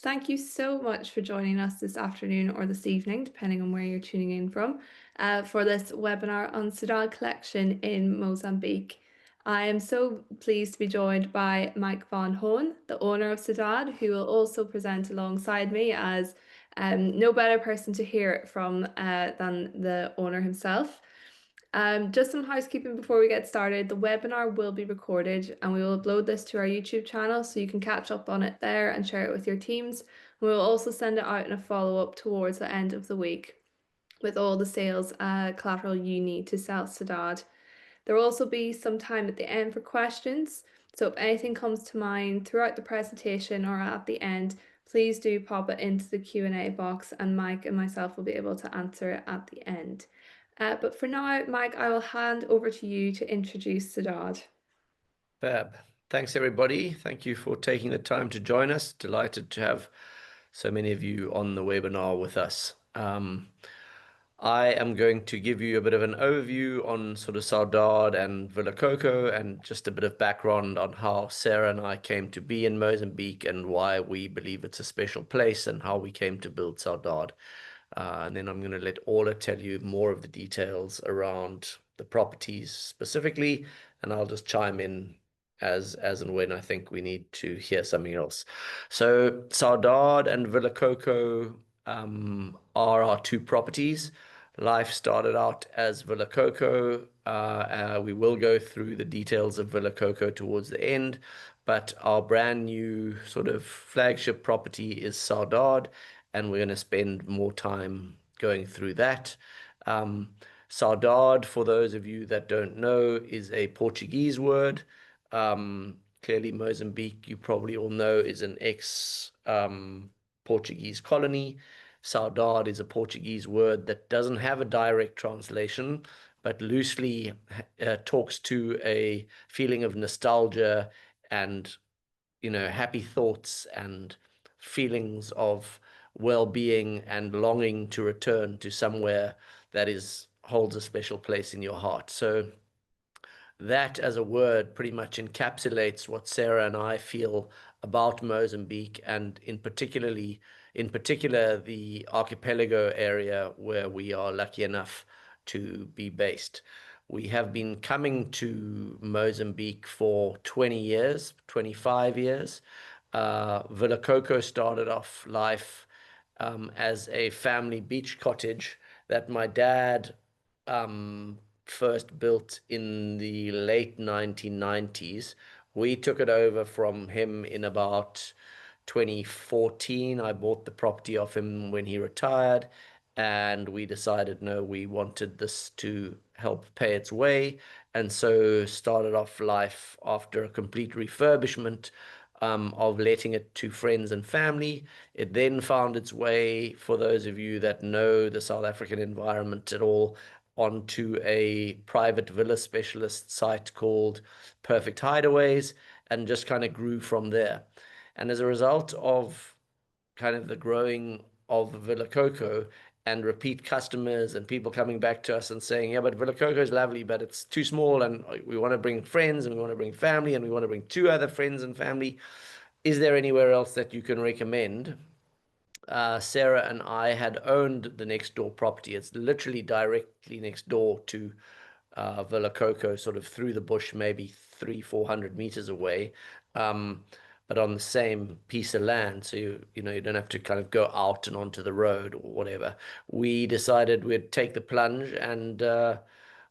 Thank you so much for joining us this afternoon or this evening, depending on where you're tuning in from, for this webinar on Saudade collection in Mozambique. I am so pleased to be joined by Mike van Hoorn, the owner of Saudade, who will also present alongside me as no better person to hear it from than the owner himself. Just some housekeeping before we get started. The webinar will be recorded and we will upload this to our YouTube channel so you can catch up on it there and share it with your teams. We will also send it out in a follow-up towards the end of the week with all the sales collateral you need to sell Saudade. There will also be some time at the end for questions. So if anything comes to mind throughout the presentation or at the end, please do pop it into the Q&A box and Mike and myself will be able to answer it at the end. But for now, Mike, I will hand over to you to introduce Saudade. Fab. Thanks, everybody. Thank you for taking the time to join us. Delighted to have so many of you on the webinar with us. I am going to give you a bit of an overview on sort of Saudade and Villa Coco and just a bit of background on how Sarah and I came to be in Mozambique and why we believe it's a special place and how we came to build Saudade. And then I'm going to let Orla tell you more of the details around the properties specifically, and I'll just chime in as and when I think we need to hear something else. So Saudade and Villa Coco are our two properties. Life started out as Villa Coco. We will go through the details of Villa Coco towards the end, but our brand new sort of flagship property is Saudade, and we're going to spend more time going through that. Saudade, for those of you that don't know, is a Portuguese word. Clearly, Mozambique, you probably all know, is an ex-Portuguese colony. Saudade is a Portuguese word that doesn't have a direct translation, but loosely talks to a feeling of nostalgia and, happy thoughts and feelings of well-being and longing to return to somewhere that holds a special place in your heart. So that as a word pretty much encapsulates what Sarah and I feel about Mozambique, and in particular the archipelago area where we are lucky enough to be based. We have been coming to Mozambique for 20 years, 25 years. Villa Coco started off life as a family beach cottage that my dad first built in the late 1990s. We took it over from him in about 2014. I bought the property off him when he retired, and we decided, no, we wanted this to help pay its way, and so started off life after a complete refurbishment of letting it to friends and family. It then found its way, for those of you that know the South African environment at all, onto a private villa specialist site called Perfect Hideaways, and just kind of grew from there. And as a result of kind of the growing of Villa Coco and repeat customers and people coming back to us and saying, yeah, but Villa Coco is lovely, but it's too small, and we want to bring friends and we want to bring family and we want to bring two other friends and family. Is there anywhere else that you can recommend? Sarah and I had owned the next door property. It's literally directly next door to Villa Coco, sort of through the bush, maybe 300-400 meters away, but on the same piece of land. So you don't have to kind of go out and onto the road or whatever. We decided we'd take the plunge, and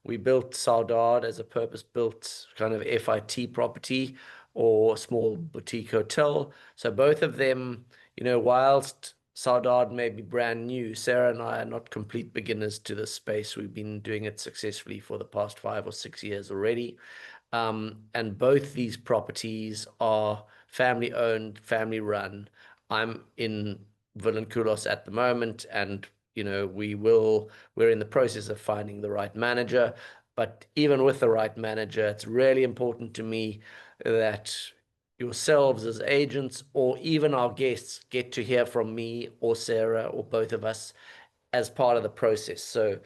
we built Saudade as a purpose-built kind of FIT property or small boutique hotel. So both of them, whilst Saudade may be brand new, Sarah and I are not complete beginners to this space. We've been doing it successfully for the past 5 or 6 years already. And both these properties are family owned, family run. I'm in Vilanculos at the moment, and we're in the process of finding the right manager. But even with the right manager, it's really important to me that yourselves as agents or even our guests get to hear from me or Sarah or both of us as part of the process. So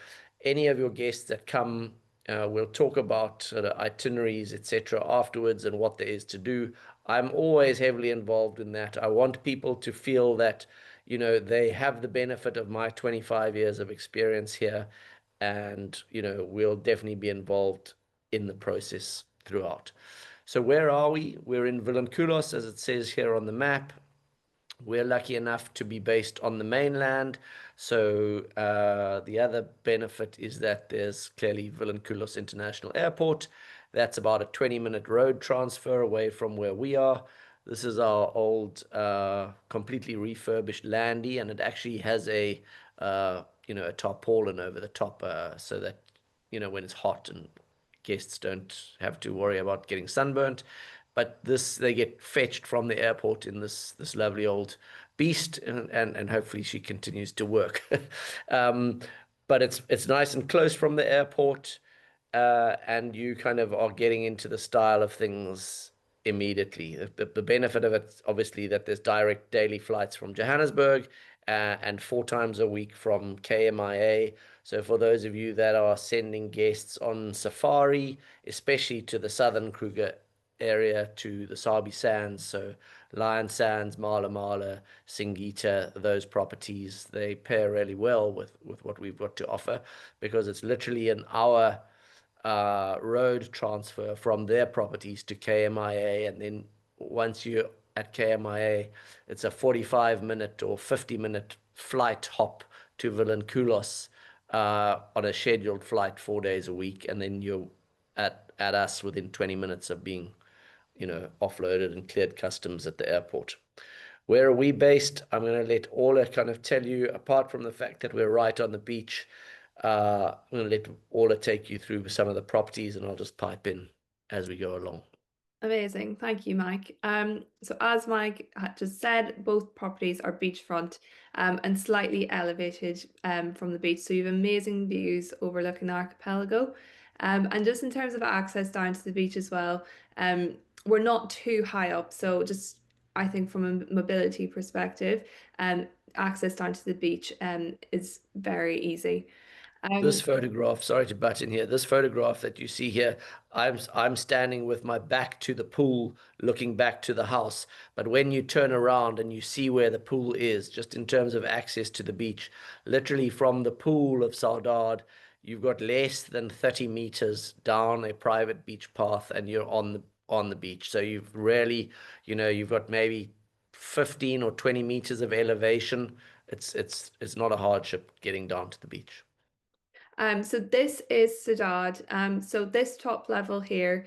any of your guests that come, we'll talk about itineraries, etc. afterwards and what there is to do. I'm always heavily involved in that. I want people to feel that, they have the benefit of my 25 years of experience here, and, we'll definitely be involved in the process throughout. So where are we? We're in Vilanculos, as it says here on the map. We're lucky enough to be based on the mainland. So the other benefit is that there's clearly Vilanculos International Airport. That's about a 20-minute road transfer away from where we are. This is our old, completely refurbished landy, and it actually has a tarpaulin over the top, so that, when it's hot and guests don't have to worry about getting sunburnt. But they get fetched from the airport in this lovely old beast, and hopefully she continues to work. um, but it's nice and close from the airport, and you kind of are getting into the style of things immediately. The benefit of it, obviously, that there's direct daily flights from Johannesburg, and 4 times a week from KMIA. So for those of you that are sending guests on safari, especially to the southern Kruger area, to the Sabi Sands, so Lion Sands, Mala Mala, Singita, those properties, they pair really well with what we've got to offer, because it's literally an hour road transfer from their properties to KMIA, and then once you're at KMIA, it's a 45-minute or 50-minute flight hop to Vilanculos, on a scheduled flight 4 days a week, and then you're at us within 20 minutes of being, offloaded and cleared customs at the airport. Where are we based? I'm going to let Orla kind of tell you, apart from the fact that we're right on the beach. I'm going to let Orla take you through some of the properties, and I'll just pipe in as we go along. Amazing. Thank you, Mike. So as Mike had just said, both properties are beachfront, and slightly elevated from the beach. So you have amazing views overlooking the archipelago. And just in terms of access down to the beach as well, we're not too high up. So just I think from a mobility perspective, access down to the beach is very easy. This Um, photograph, sorry to butt in here, this photograph that you see here, I'm standing with my back to the pool, looking back to the house. But when you turn around and you see where the pool is, just in terms of access to the beach, literally from the pool of Saudade, you've got less than 30 meters down a private beach path, and you're on the beach. So you've really, you've got maybe 15 or 20 meters of elevation. It's not a hardship getting down to the beach. So this is Saudade. So this top level here,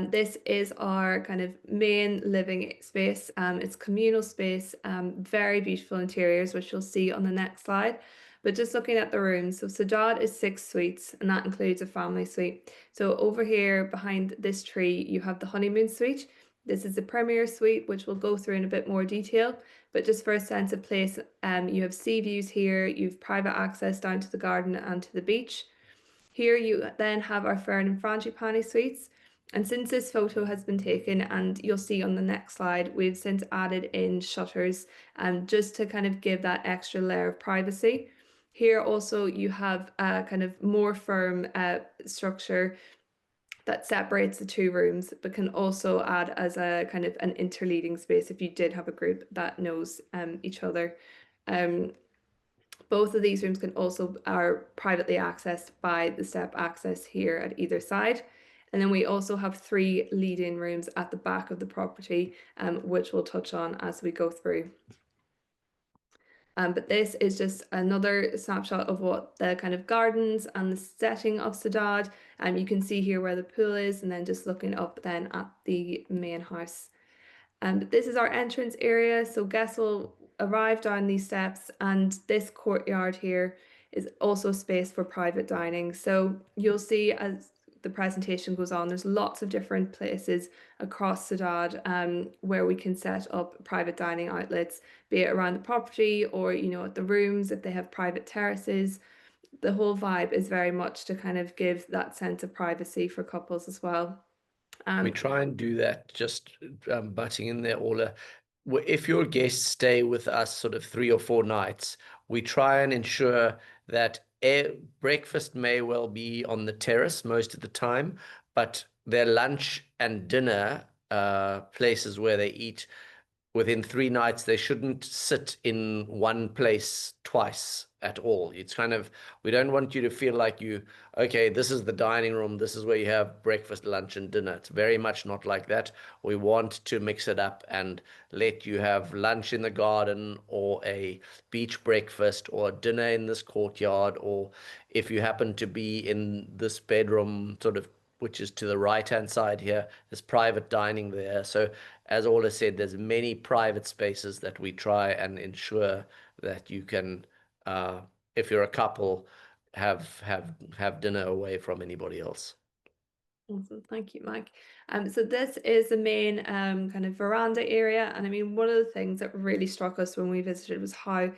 this is our kind of main living space. It's communal space, very beautiful interiors, which you'll see on the next slide. But just looking at the rooms, so Saudade is 6 suites, and that includes a family suite. So over here behind this tree, you have the honeymoon suite. This is the premier suite, which we'll go through in a bit more detail. But just for a sense of place, you have sea views here, you've private access down to the garden and to the beach. Here you then have our Fern and Frangipani suites. And since this photo has been taken, and you'll see on the next slide, we've since added in shutters, just to kind of give that extra layer of privacy. Here also you have a kind of more firm structure that separates the two rooms, but can also add as a kind of an interleading space if you did have a group that knows each other. Um, both of these rooms can also are privately accessed by the step access here at either side. And then we also have 3 lead-in rooms at the back of the property, which we'll touch on as we go through. But this is just another snapshot of what the kind of gardens and the setting of Saudade. You can see here where the pool is, and then just looking up then at the main house. But this is our entrance area, so guests will arrive down these steps, and this courtyard here is also space for private dining. So you'll see as the presentation goes on, there's lots of different places across Saudade, where we can set up private dining outlets, be it around the property or at the rooms if they have private terraces. The whole vibe is very much to kind of give that sense of privacy for couples as well. We Um, try and do that, just butting in there, Orla. If your guests stay with us sort of 3 or 4 nights, we try and ensure that breakfast may well be on the terrace most of the time, but their lunch and dinner places where they eat, within 3 nights, they shouldn't sit in one place twice at all. It's kind of, we don't want you to feel like okay, this is the dining room, this is where you have breakfast, lunch, and dinner. It's very much not like that. We want to mix it up and let you have lunch in the garden, or a beach breakfast, or dinner in this courtyard, or if you happen to be in this bedroom, sort of, which is to the right hand side here, there's private dining there. So as Ola said, there's many private spaces that we try and ensure that you can, uh, if you're a couple, have dinner away from anybody else. Awesome. Thank you, Mike. So this is the main kind of veranda area. And I mean, one of the things that really struck us when we visited was how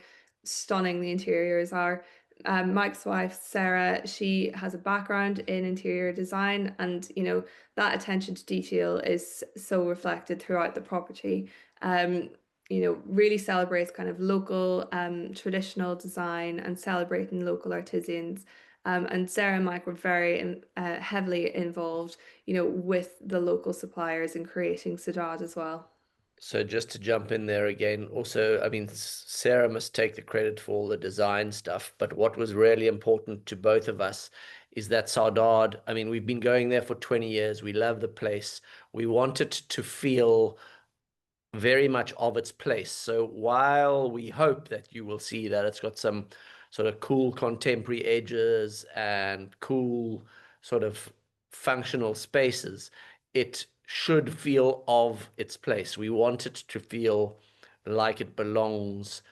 stunning the interiors are. Mike's wife, Sarah, she has a background in interior design, and that attention to detail is so reflected throughout the property. Um, really celebrates kind of local traditional design and celebrating local artisans. And Sarah and Mike were very heavily involved, with the local suppliers in creating Saudade as well. So just to jump in there again, also, I mean, Sarah must take the credit for all the design stuff, but what was really important to both of us is that Saudade, I mean, we've been going there for 20 years. We love the place. We want it to feel very much of its place. So while we hope that you will see that it's got some sort of cool contemporary edges and cool sort of functional spaces, it should feel of its place. We want it to feel like it belongs,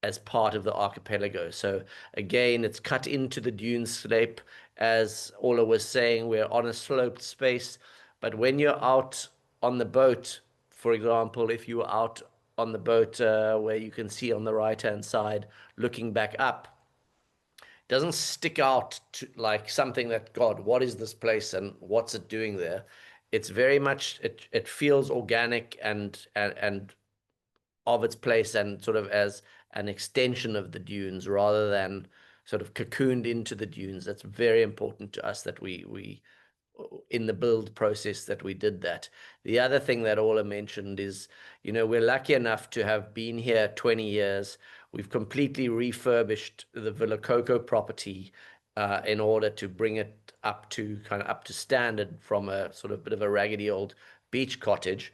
as part of the archipelago. So again, it's cut into the dune slope. As Ola was saying, we're on a sloped space, but when you're out on the boat, for example, if you were out on the boat, where you can see on the right hand side looking back up, it doesn't stick out to like something that, God, what is this place and what's it doing there? It's very much, it feels organic and of its place, and sort of as an extension of the dunes rather than sort of cocooned into the dunes. That's very important to us, that we in the build process, that we did that. The other thing that Ola mentioned is, we're lucky enough to have been here 20 years. We've completely refurbished the Villa Coco property, in order to bring it up to standard from a sort of bit of a raggedy old beach cottage,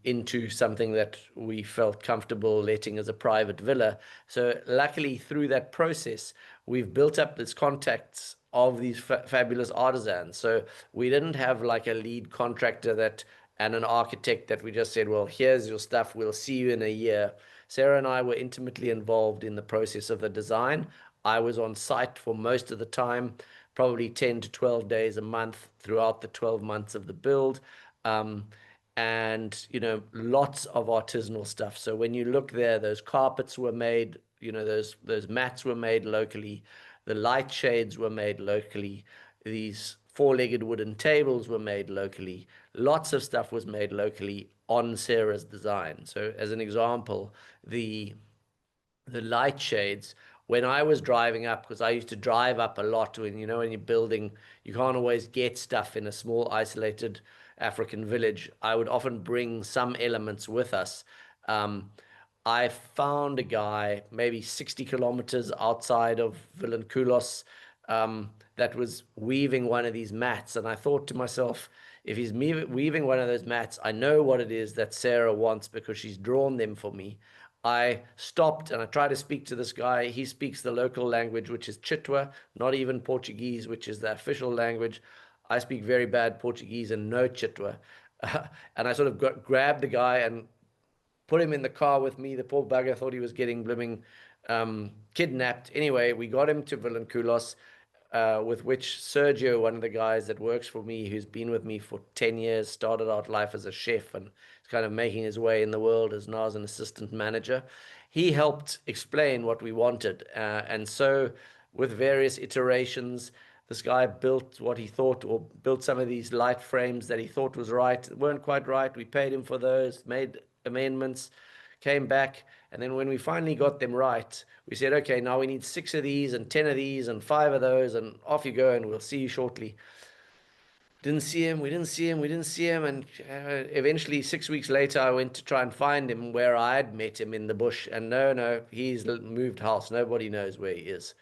into something that we felt comfortable letting as a private villa. So luckily, through that process, we've built up this contacts of these fabulous artisans. So we didn't have like a lead contractor and an architect that we just said, well, here's your stuff, we'll see you in a year. Sarah and I were intimately involved in the process of the design. I was on site for most of the time, probably 10 to 12 days a month throughout the 12 months of the build. Um, and lots of artisanal stuff. So when you look there, those carpets were made, those mats were made locally, the light shades were made locally, these four-legged wooden tables were made locally. Lots of stuff was made locally on Sarah's design. So as an example, the light shades, when I was driving up, because I used to drive up a lot, when you're building, you can't always get stuff in a small isolated African village. I would often bring some elements with us. um, I found a guy maybe 60 kilometers outside of Vilanculos, that was weaving one of these mats. And I thought to myself, if he's weaving one of those mats, I know what it is that Sarah wants because she's drawn them for me. I stopped and I tried to speak to this guy. He speaks the local language, which is Chitwa, not even Portuguese, which is the official language. I speak very bad Portuguese and no Chitwa. And I sort of grabbed the guy and put him in the car with me. The poor bugger thought he was getting blooming, kidnapped. Anyway, we got him to Vilanculos, with which Sergio, one of the guys that works for me, who's been with me for 10 years, started out life as a chef and is kind of making his way in the world as now as an assistant manager. He helped explain what we wanted. And so, with various iterations, this guy built what he thought, or built some of these light frames that he thought was right. Weren't quite right. We paid him for those, made amendments, came back. And then when we finally got them right, we said, okay, now we need 6 of these and 10 of these and 5 of those, and off you go, and we'll see you shortly. Didn't see him. We didn't see him. We didn't see him. And eventually, 6 weeks later, I went to try and find him where I had met him in the bush. And no, no, he's moved house. Nobody knows where he is.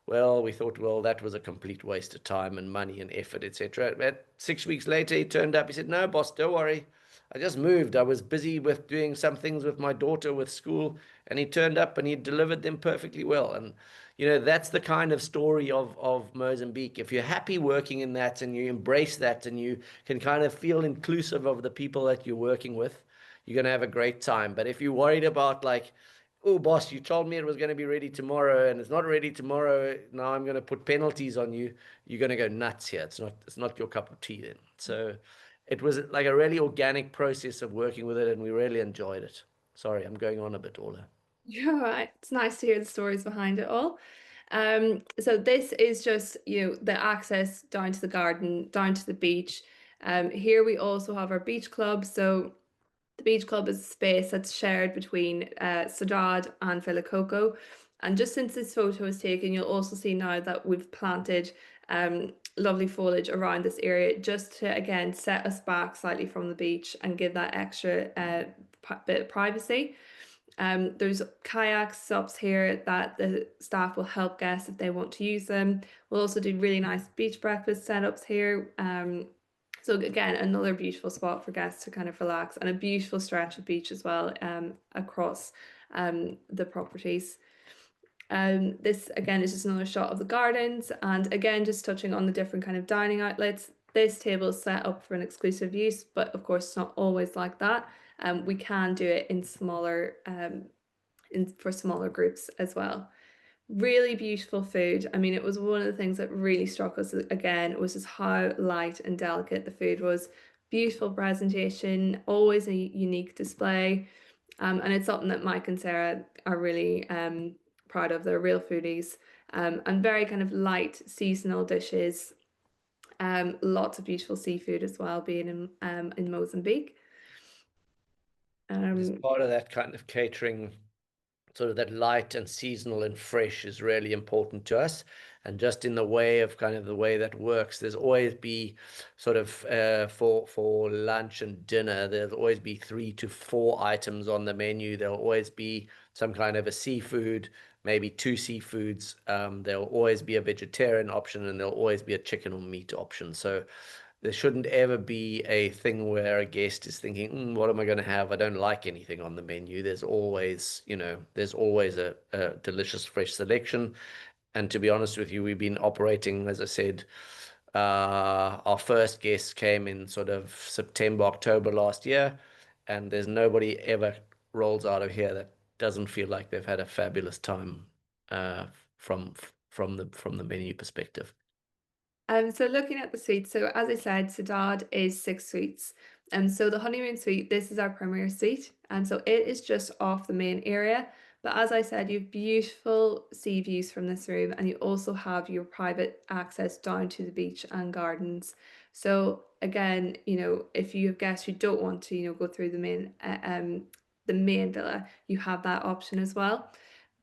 Well, we thought, well, that was a complete waste of time and money and effort, etc. But 6 weeks later, he turned up. He said, "No, boss, don't worry. I just moved. I was busy with doing some things with my daughter with school." And he turned up and he delivered them perfectly well. And that's the kind of story of Mozambique. If you're happy working in that and you embrace that and you can kind of feel inclusive of the people that you're working with, you're going to have a great time. But if you're worried about like, "Oh, boss, you told me it was going to be ready tomorrow and it's not ready tomorrow. Now I'm going to put penalties on you." You're going to go nuts here. It's not your cup of tea then. So it was like a really organic process of working with it and we really enjoyed it. Sorry, I'm going on a bit, Ola. You're right. It's nice to hear the stories behind it all. So this is just, the access down to the garden, down to the beach. Here we also have our beach club. So the beach club is a space that's shared between Saudade and Villa Coco. And just since this photo was taken, you'll also see now that we've planted lovely foliage around this area just to, again, set us back slightly from the beach and give that extra bit of privacy. There's kayak stops here that the staff will help guests if they want to use them. We'll also do really nice beach breakfast setups here. So again, another beautiful spot for guests to kind of relax and a beautiful stretch of beach as well across the properties. This again is just another shot of the gardens, and again just touching on the different kind of dining outlets. This table is set up for an exclusive use, but of course it's not always like that. We can do it in smaller for smaller groups as well. Really beautiful food. I mean, it was one of the things that really struck us again, was just how light and delicate the food was. Beautiful presentation, always a unique display. And it's something that Mike and Sarah are really proud of. They're real foodies. And very kind of light seasonal dishes. Lots of beautiful seafood as well, being in Mozambique. As Um, part of that kind of catering, sort of that light and seasonal and fresh is really important to us. And just in the way of kind of the way that works, there's always be sort of for lunch and dinner, there'll always be 3 to 4 items on the menu. There'll always be some kind of a seafood, maybe two seafoods. There'll always be a vegetarian option, and there'll always be a chicken or meat option. So there shouldn't ever be a thing where a guest is thinking, what am I going to have? I don't like anything on the menu. There's always a delicious fresh selection. And to be honest with you, we've been operating, as I said, our first guest came in sort of September, October last year, and there's nobody ever rolls out of here that doesn't feel like they've had a fabulous time uh, from from the menu perspective. So looking at the suites, so as I said, Saudade is 6 suites. So the honeymoon suite, this is our premier suite, and so it is just off the main area. But as I said, you have beautiful sea views from this room, and you also have your private access down to the beach and gardens. So again, if you have guests who don't want to, go through the main villa, you have that option as well.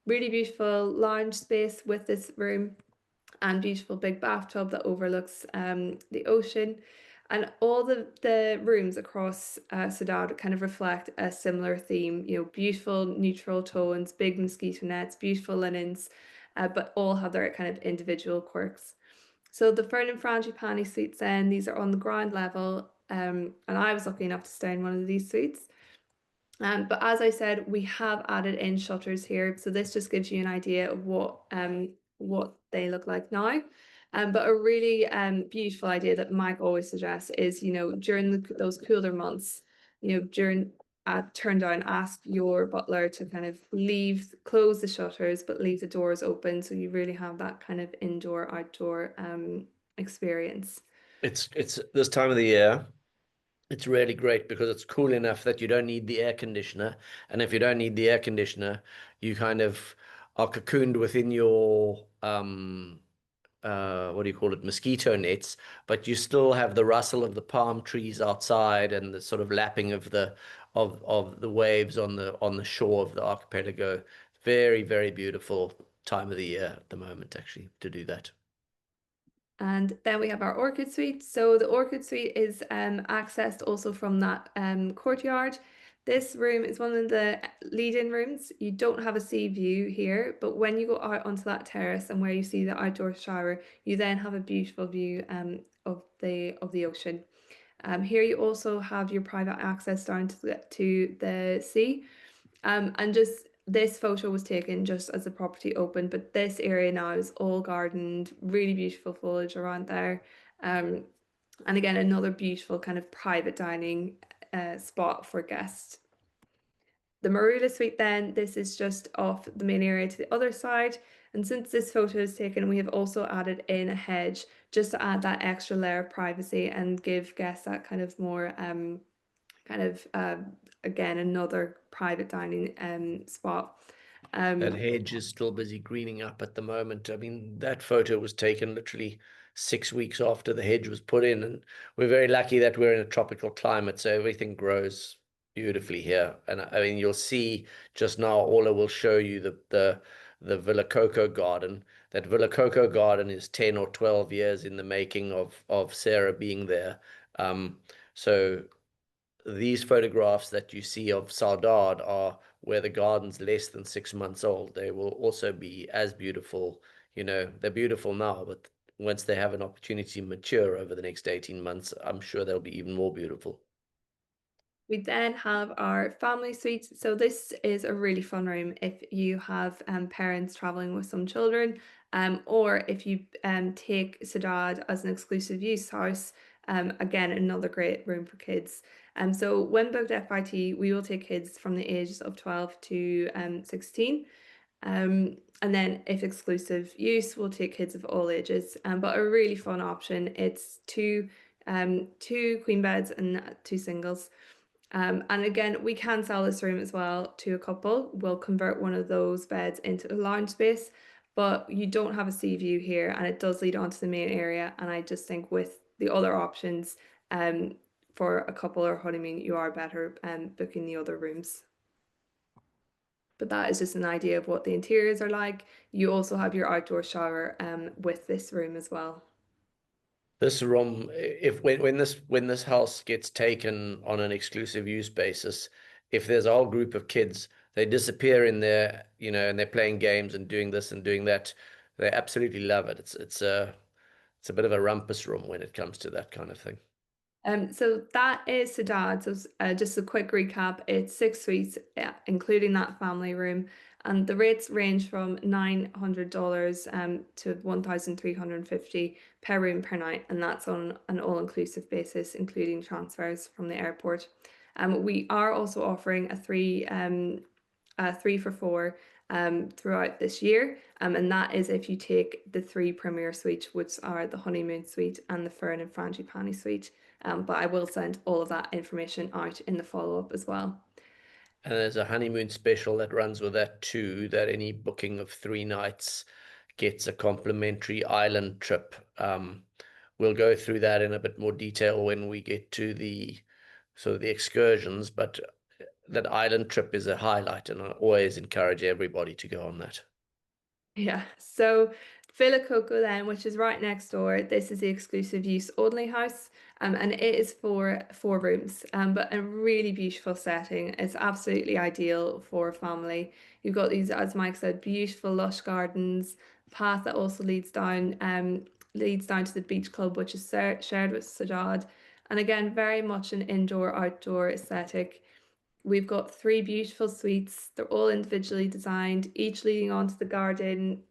Really beautiful lounge space with this room and beautiful big bathtub that overlooks the ocean. And all the rooms across Saudade kind of reflect a similar theme, beautiful neutral tones, big mosquito nets, beautiful linens, but all have their kind of individual quirks. So the Fern and Frangipani suites then, these are on the ground level, and I was lucky enough to stay in one of these suites. But as I said, we have added in shutters here, so this just gives you an idea of what they look like now. But a really beautiful idea that Mike always suggests is, during those cooler months, during turn down, ask your butler to kind of close the shutters, but leave the doors open, so you really have that kind of indoor outdoor experience. It's this time of the year. It's really great because it's cool enough that you don't need the air conditioner. And if you don't need the air conditioner, you kind of are cocooned within your what do you call it, mosquito nets, but you still have the rustle of the palm trees outside and the sort of lapping of the waves on the shore of the archipelago. Very, very beautiful time of the year at the moment, actually, to do that. And then we have our orchid suite. So the orchid suite is accessed also from that courtyard. This room is one of the lead-in rooms. You don't have a sea view here, but when you go out onto that terrace and where you see the outdoor shower, you then have a beautiful view of the ocean. Here you also have your private access down to the sea. And just this photo was taken just as the property opened, but this area now is all gardened, really beautiful foliage around there. Um, and again, another beautiful kind of private dining spot for guests. The Marula Suite then, this is just off the main area to the other side. And since this photo is taken, we have also added in a hedge just to add that extra layer of privacy and give guests that kind of more kind of again another private dining spot. That Um, hedge is still busy greening up at the moment. I mean, that photo was taken literally 6 weeks after the hedge was put in, and we're very lucky that we're in a tropical climate, so everything grows beautifully here. And I mean, you'll see just now, Ola will show you the Villa Coco garden. That Villa Coco garden is 10 or 12 years in the making of Sarah being there. So these photographs that you see of Saudade are where the garden's less than 6 months old. They will also be as beautiful. They're beautiful now, but once they have an opportunity to mature over the next 18 months, I'm sure they'll be even more beautiful. We then have our family suite. So this is a really fun room if you have parents traveling with some children, or if you take Saudade as an exclusive use house. Again, another great room for kids. So when booked FIT, we will take kids from the ages of 12 to 16. And then if exclusive use, we'll take kids of all ages. But a really fun option. It's two queen beds and two singles. And again, we can sell this room as well to a couple. We'll convert one of those beds into a lounge space, but you don't have a sea view here, and it does lead onto the main area. And I just think with the other options, um, for a couple or honeymoon, you are better booking the other rooms. But that is just an idea of what the interiors are like. You also have your outdoor shower with this room as well. This room, if when this house gets taken on an exclusive use basis, if there's a whole group of kids, they disappear in there, and they're playing games and doing this and doing that. They absolutely love it. It's a bit of a rumpus room when it comes to that kind of thing. So that is Saudade. So just a quick recap, it's 6 suites, yeah, including that family room. And the rates range from $900 to 1,350 per room per night. And that's on an all-inclusive basis, including transfers from the airport. We are also offering a 3 for 4 throughout this year. And that is if you take the three premier suites, which are the honeymoon suite and the Fern and Frangipani suite. But I will send all of that information out in the follow-up as well. And there's a honeymoon special that runs with that too, that any booking of 3 nights gets a complimentary island trip. We'll go through that in a bit more detail when we get to the sort of the excursions, but that island trip is a highlight, and I always encourage everybody to go on that. Yeah, so Villa Coco then, which is right next door, this is the exclusive use only house, and it is for 4 rooms, but a really beautiful setting. It's absolutely ideal for a family. You've got these, as Mike said, beautiful lush gardens, path that also leads down to the beach club, which is shared with Sajad, and again, very much an indoor-outdoor aesthetic. We've got 3 beautiful suites. They're all individually designed, each leading onto the garden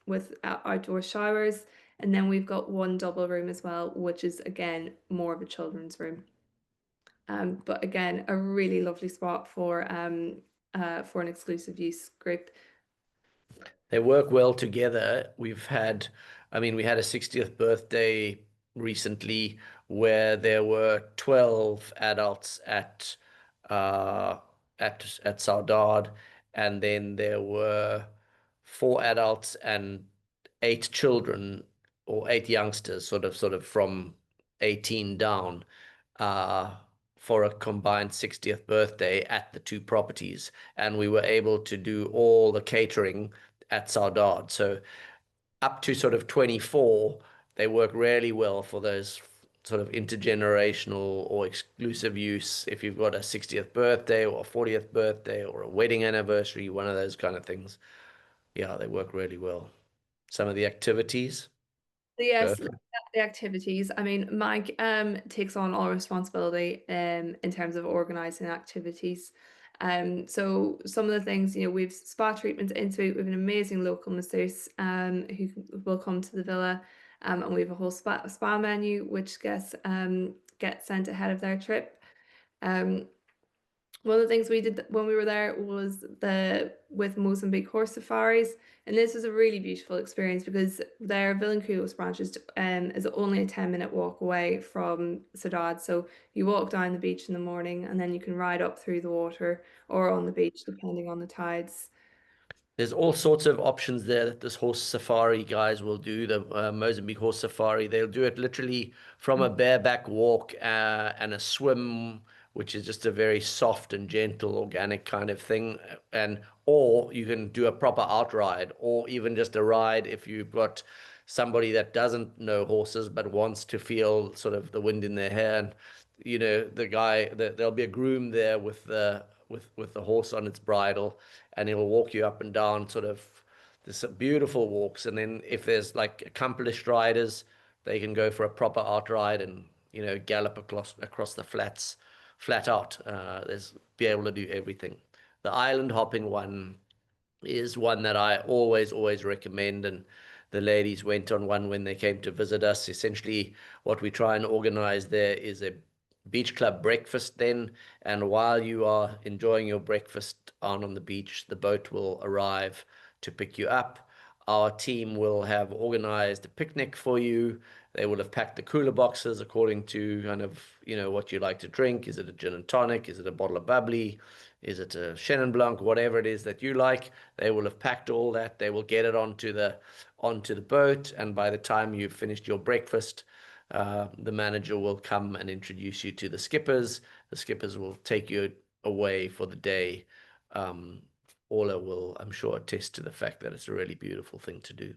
with outdoor showers. And then we've got one double room as well, which is again more of a children's room. But again, a really lovely spot for an exclusive use group. They work well together. I mean, we had a 60th birthday recently where there were 12 adults uh, at Saudade, and then there were 4 adults and 8 children or 8 youngsters, sort of from 18 down, uh, for a combined 60th birthday at the two properties. And we were able to do all the catering at Saudade. So up to sort of 24, they work really well for those sort of intergenerational or exclusive use. If you've got a 60th birthday or a 40th birthday or a wedding anniversary, one of those kind of things. Yeah, they work really well. Some of the activities, So go yes, for it. the activities. I mean, Mike takes on all responsibility in terms of organizing activities. So some of the things, we've spa treatments into it. We have an amazing local masseuse who will come to the villa, and we have a whole spa menu which gets sent ahead of their trip. Um, One of the things we did when we were there was the with Mozambique horse safaris, and this was a really beautiful experience because their Vilanculos branch is only a 10-minute walk away from Saudade. So you walk down the beach in the morning, and then you can ride up through the water or on the beach, depending on the tides. There's all sorts of options there that this horse safari guys will do. The Mozambique horse safari, they'll do it literally from a bareback walk and a swim, which is just a very soft and gentle, organic kind of thing. And or you can do a proper outride, or even just a ride if you've got somebody that doesn't know horses but wants to feel sort of the wind in their hair. And there'll be a groom there with the horse on its bridle, and he'll walk you up and down sort of this beautiful walks. And then if there's like accomplished riders, they can go for a proper outride and gallop across the flats, flat out. There's be able to do everything. The island hopping one is one that I always recommend. And the ladies went on one when they came to visit us. Essentially, what we try and organize there is a beach club breakfast then. And while you are enjoying your breakfast on the beach, the boat will arrive to pick you up. Our team will have organized a picnic for you. They will have packed the cooler boxes according to kind of, what you like to drink. Is it a gin and tonic? Is it a bottle of bubbly? Is it a Chenin Blanc? Whatever it is that you like, they will have packed all that. They will get it onto the boat, and by the time you've finished your breakfast, the manager will come and introduce you to the skippers. The skippers will take you away for the day. Um, Orla will, I'm sure, attest to the fact that it's a really beautiful thing to do.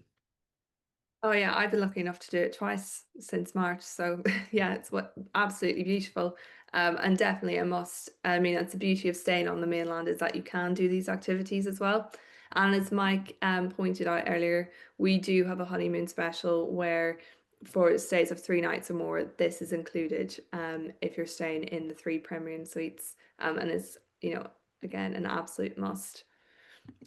Oh yeah, I've been lucky enough to do it twice since March. So yeah, it's what absolutely beautiful. And definitely a must. I mean, that's the beauty of staying on the mainland is that you can do these activities as well. And as Mike pointed out earlier, we do have a honeymoon special where for stays of 3 nights or more, this is included if you're staying in the three premium suites. And it's, again, an absolute must.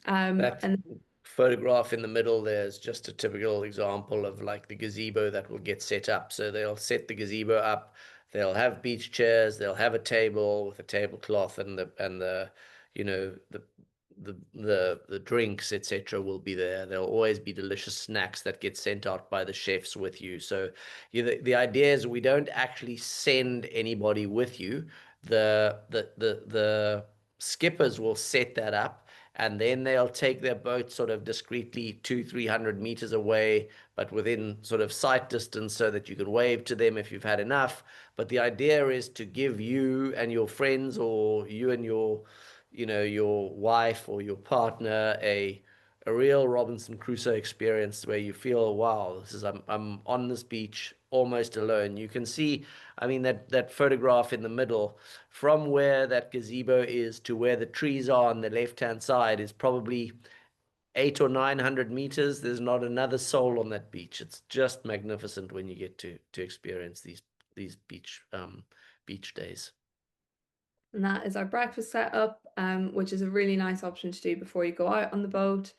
That And photograph in the middle there is just a typical example of like the gazebo that will get set up. So they'll set the gazebo up, they'll have beach chairs, they'll have a table with a tablecloth, and the you know the drinks, etc., will be there. There'll always be delicious snacks that get sent out by the chefs with you. So the idea is we don't actually send anybody with you. The skippers will set that up, and then they'll take their boat sort of discreetly 200-300 meters away, but within sort of sight distance, so that you can wave to them if you've had enough. But the idea is to give you and your friends, or you and your wife or your partner, a real Robinson Crusoe experience where you feel, wow, I'm on this beach almost alone. You can see, I mean, that photograph in the middle, from where that gazebo is to where the trees are on the left-hand side, is probably 800 or 900 meters. There's not another soul on that beach. It's just magnificent when you get to experience these beach days. And that is our breakfast setup, which is a really nice option to do before you go out on the boat.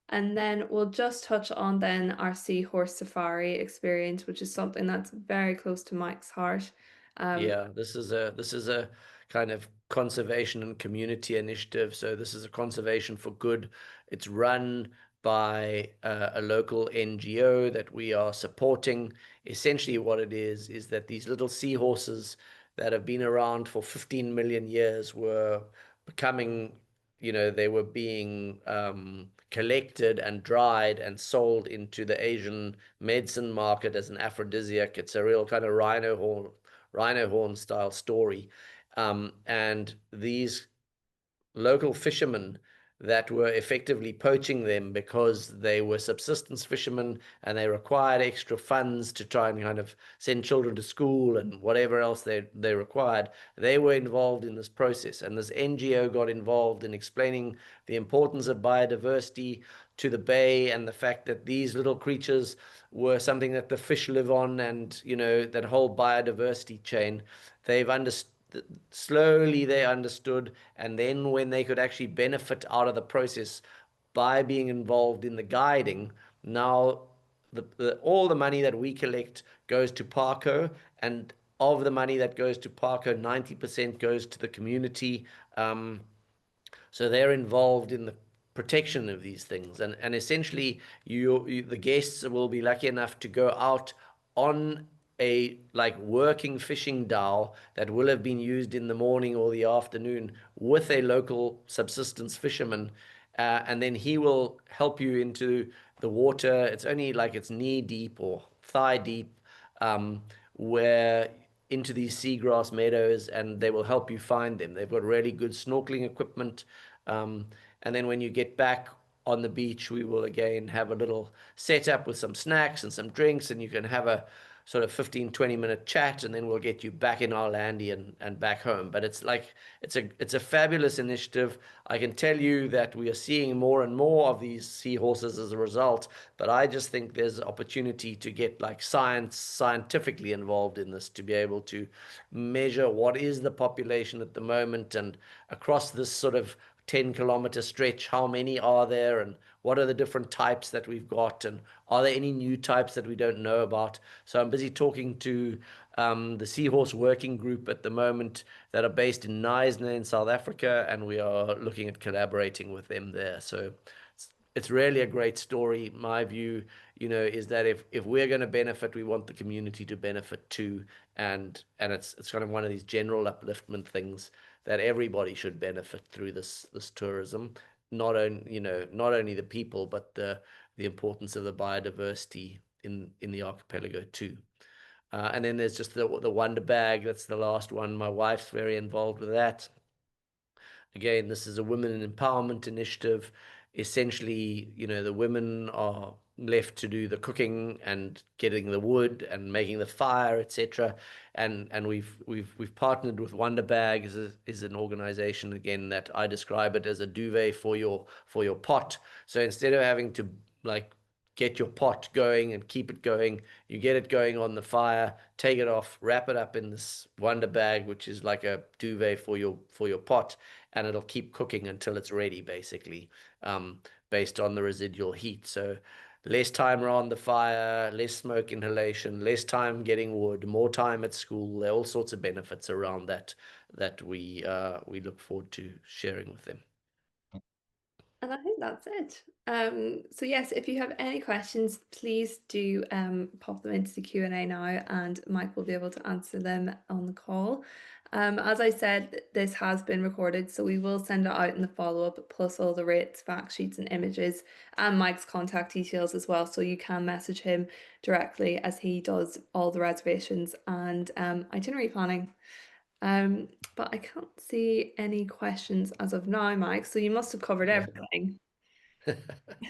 And then we'll just touch on then our seahorse safari experience, which is something that's very close to Mike's heart. Um, Yeah, this is a kind of conservation and community initiative. So this is a conservation for good. It's run by a local NGO that we are supporting. Essentially, what it is that these little seahorses that have been around for 15 million years were becoming, they were being collected and dried and sold into the Asian medicine market as an aphrodisiac. It's a real kind of rhino horn style story. And these local fishermen, that were effectively poaching them because they were subsistence fishermen and they required extra funds to try and kind of send children to school and whatever else they required. They were involved in this process, and this NGO got involved in explaining the importance of biodiversity to the bay and the fact that these little creatures were something that the fish live on, and that whole biodiversity chain. They've understood Slowly they understood, and then when they could actually benefit out of the process by being involved in the guiding, now all the money that we collect goes to Parco, and of the money that goes to Parco, 90% goes to the community. So they're involved in the protection of these things, and essentially the guests will be lucky enough to go out on a like working fishing dhow that will have been used in the morning or the afternoon with a local subsistence fisherman, and then he will help you into the water. It's only like it's knee deep or thigh deep, um, where into these seagrass meadows, and they will help you find them. They've got really good snorkeling equipment. Um, and then when you get back on the beach, we will again have a little setup with some snacks and some drinks, and you can have a sort of 15-20 minute chat, and then we'll get you back in our landy and back home. But it's a fabulous initiative. I can tell you that we are seeing more and more of these seahorses as a result, but I just think there's opportunity to get like scientifically involved in this, to be able to measure what is the population at the moment, and across this sort of 10-kilometer stretch, how many are there, and what are the different types that we've got, and are there any new types that we don't know about? So I'm busy talking to the Seahorse Working Group at the moment that are based in Knysna in South Africa, and we are looking at collaborating with them there. So it's really a great story. My view, is that if we're going to benefit, we want the community to benefit too, and it's kind of one of these general upliftment things that everybody should benefit through this tourism. Not only the people, but the importance of the biodiversity in the archipelago too. And then there's just the Wonder Bag. That's the last one. My wife's very involved with that. Again, this is a women empowerment initiative. Essentially, the women are left to do the cooking and getting the wood and making the fire, etc. And we've partnered with Wonder Bag, is an organization again that I describe it as a duvet for your pot. So instead of having to like get your pot going and keep it going, you get it going on the fire, take it off, wrap it up in this Wonder Bag, which is like a duvet for your pot, and it'll keep cooking until it's ready, basically, based on the residual heat. So less time around the fire, less smoke inhalation, less time getting wood, more time at school. There are all sorts of benefits around that we look forward to sharing with them. And I think that's it. So yes, if you have any questions, please do pop them into the Q&A now, and Mike will be able to answer them on the call. As I said, this has been recorded, so we will send it out in the follow-up, plus all the rates, fact sheets, and images, and Mike's contact details as well, so you can message him directly, as he does all the reservations and itinerary planning. But I can't see any questions as of now, Mike, so you must have covered Yeah. everything.